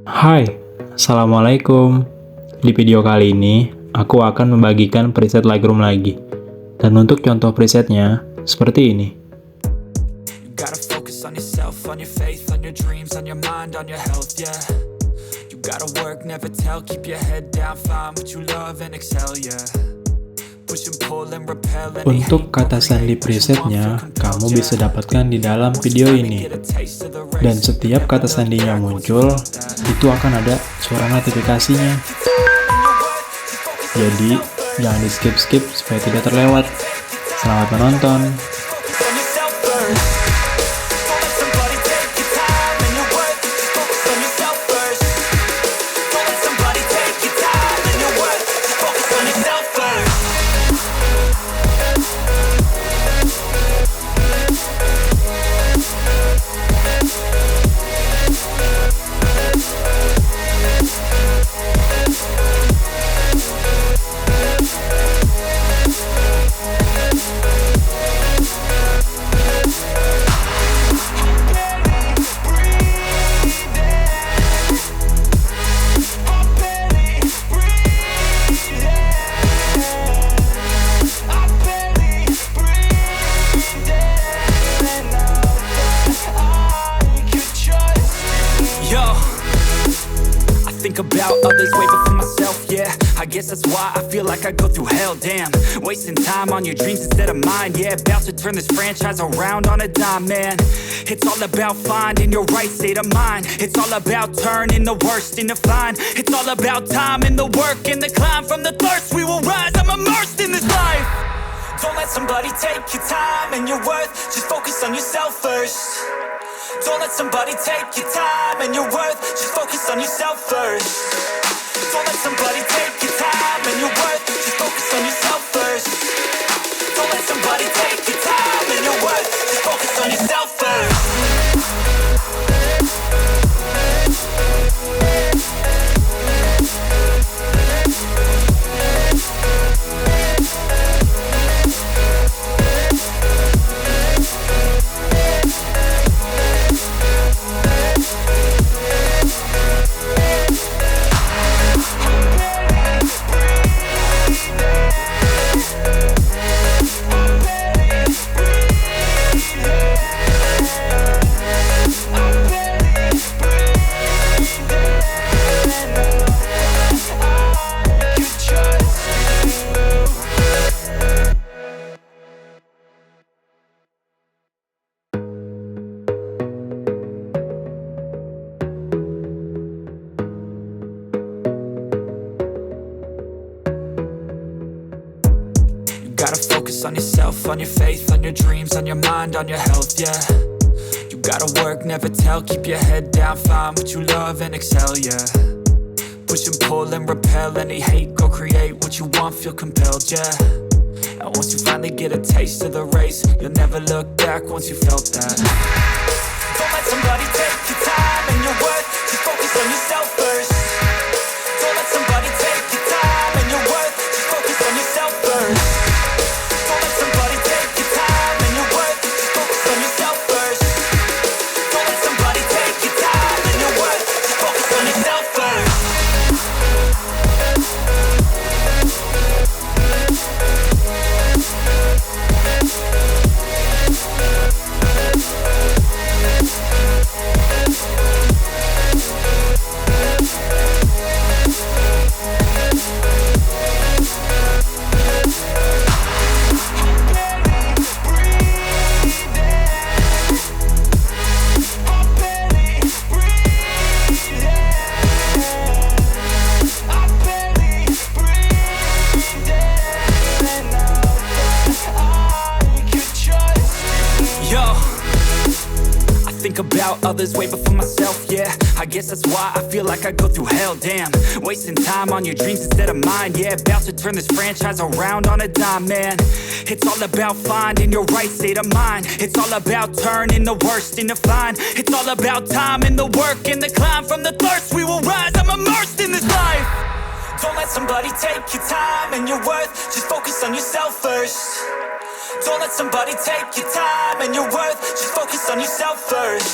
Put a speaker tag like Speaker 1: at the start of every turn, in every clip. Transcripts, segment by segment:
Speaker 1: Hai, Assalamualaikum. Di video kali ini, aku akan membagikan preset Lightroom lagi. Dan untuk contoh presetnya, seperti ini.
Speaker 2: You gotta focus on yourself, on your faith, on your dreams, on your mind, on your health, yeah. You gotta work, never tell, keep your head down, find what you love and excel, yeah. Push and pull and repel any
Speaker 1: Untuk
Speaker 2: hate,
Speaker 1: kata sandi presetnya, kamu bisa dapatkan di dalam video ini. Dan setiap kata sandinya muncul, itu akan ada suara notifikasinya. Jadi, jangan di skip-skip supaya tidak terlewat. Selamat menonton! Think about others way before myself, yeah. I guess that's why I feel like I go through hell, damn. Wasting time on your dreams instead of mine, yeah. About to turn this franchise around on a dime, man. It's all about finding your right state of mind. It's all about turning the worst into fine. It's all about time and the work and the climb. From the thirst we will rise, I'm immersed in this life. Don't let somebody take your time and your worth. Just focus on yourself first. Don't let somebody take your time and your worth. Just focus on yourself first. Don't let somebody take your time and your worth. Just focus on yourself first. Don't let somebody take your time and your worth. Just focus on yourself first. Gotta focus on yourself, on your faith, on your dreams, on your mind, on your health, yeah. You gotta work, never tell, keep your head down, find what you love and excel, yeah. Push and pull and repel any hate, go create what you want, feel compelled, yeah. And once you finally get a taste of the race, you'll never look back once you felt that. Don't let somebody take your time and your worth, just focus on yourself first. Don't let somebody take your time and your worth, just focus on yourself first. Think about others way before myself, yeah. I guess that's why I feel like I go through hell, damn. Wasting time on your dreams instead of mine, yeah. About to turn this franchise around on a dime, man. It's all about finding your right state of mind. It's all about turning the worst into fine. It's all about time and the work and the climb. From the thirst we will rise, I'm immersed in this life. Don't let somebody take your time and your worth. Just focus on yourself first. Don't let somebody take your time and your worth. Just focus on yourself first.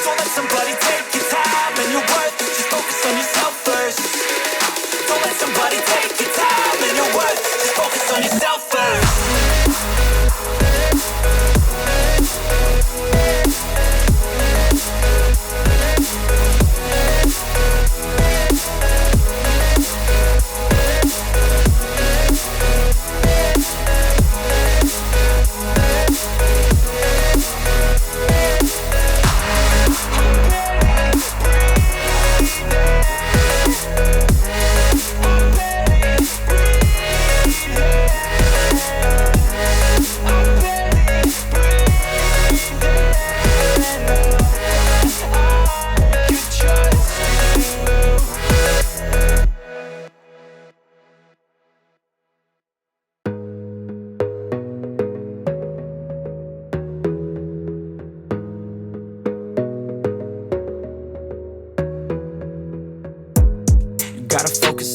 Speaker 1: Don't let somebody take your time and your worth.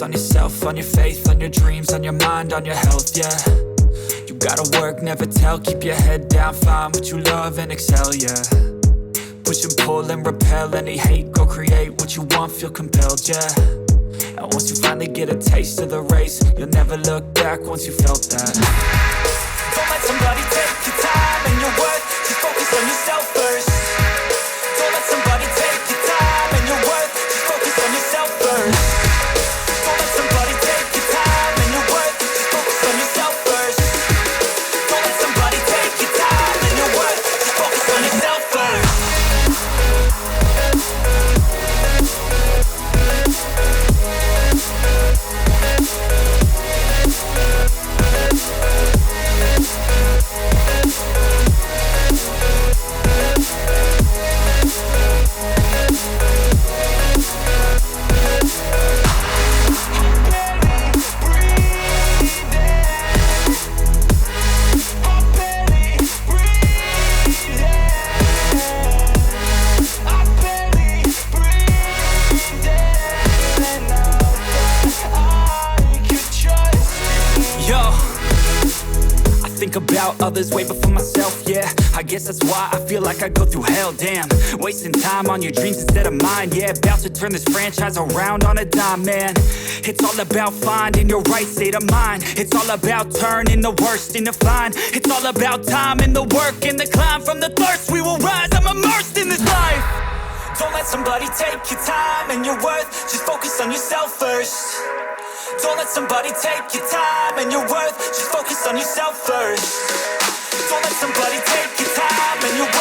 Speaker 2: focus on yourself, on your faith, on your dreams, on your mind, on your health, yeah. You gotta work, never tell, keep your head down, find what you love and excel, yeah. Push and pull and repel any hate, go create what you want, feel compelled, yeah. And once you finally get a taste of the race, you'll never look back once you felt that. Don't let somebody take your time and your worth, just focus on yourself first. Don't let somebody take your time and your worth, just focus on yourself first. Don't let somebody take your time and your worth, just focus on yourself first. Don't let somebody take your time and your worth, just focus on yourself first. Think about others way before myself, yeah. I guess that's why I feel like I go through hell, damn. Wasting time on your dreams instead of mine, yeah. About to turn this franchise around on a dime, man. It's all about finding your right state of mind. It's all about turning the worst into fine. It's all about time and the work and the climb. From the thirst we will rise, I'm immersed in this life. Don't let somebody take your time and your worth, just focus on yourself first. Don't let somebody take your time and your worth, just focus on yourself first. Don't let somebody take your time and your worth.